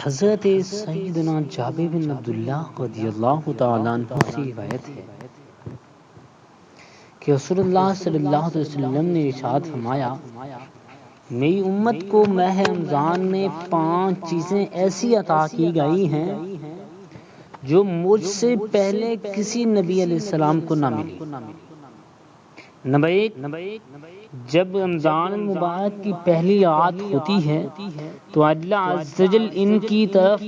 حضرت سیدنا جابر بن عبداللہ رضی اللہ تعالیٰ عنہ سے روایت ہے کہ رسول اللہ صلی اللہ علیہ وسلم نے ارشاد فرمایا، میری امت کو ماہ رمضان میں 5 چیزیں ایسی عطا کی گئی ہیں جو مجھ سے پہلے کسی نبی علیہ السلام کو نہ ملی۔ نمبر 1، جب رمضان مبارک کی پہلی رات ہوتی ہے تو اللہ عز و جل ان کی طرف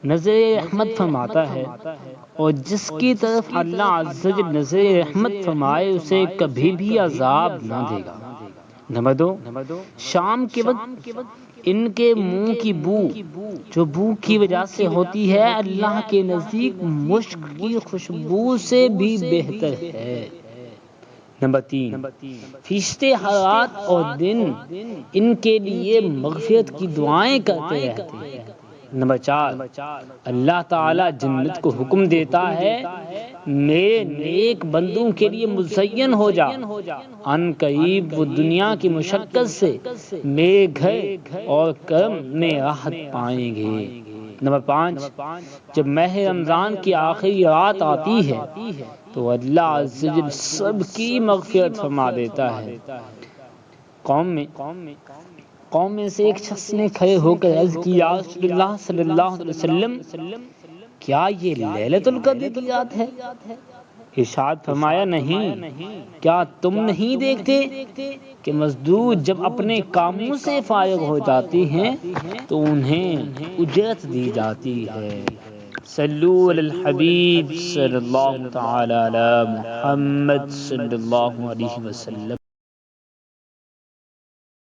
نظر رحمت فرماتا ہے، اور جس کی طرف اللہ عز و جل نظر رحمت فرمائے اسے کبھی بھی عذاب نہ دے گا۔ نمبر 2، شام کے وقت ان کے منہ کی بو جو بھوک کی وجہ سے ہوتی ہے اللہ کے نزدیک مشک کی خوشبو سے بھی بہتر ہے۔ نمبر 3، فرشتے ہر رات اور دن ان کے لیے مغفرت کی دعائیں کرتے رہتے ہیں۔ نمبر 4، اللہ تعالی جنت کو حکم دیتا ہے، میرے نیک بندوں کے لیے مزین ہو جا، ان قریب وہ دنیا کی مشقت سے میرے گھر اور کرم میں راحت پائیں گے۔ نمبر 5، جب ماہ رمضان کی آخری رات آتی ہے تو اللہ عز و جل سب کی مغفرت فرما دیتا ہے۔ قوم میں سے ایک شخص نے کھڑے ہو کر عرض کی، یا رسول اللہ صلی اللہ علیہ وسلم، کیا یہ لیلۃ القدر کی رات ہے؟ ارشاد فرمایا، نہیں، کیا تم نہیں دیکھتے کہ مزدور جب اپنے کاموں سے فارغ ہو جاتے ہیں تو انہیں اجرت دی جاتی ہے۔ صلو علی الحبیب صلی اللہ تعالی علی محمد صلی اللہ علیہ وسلم۔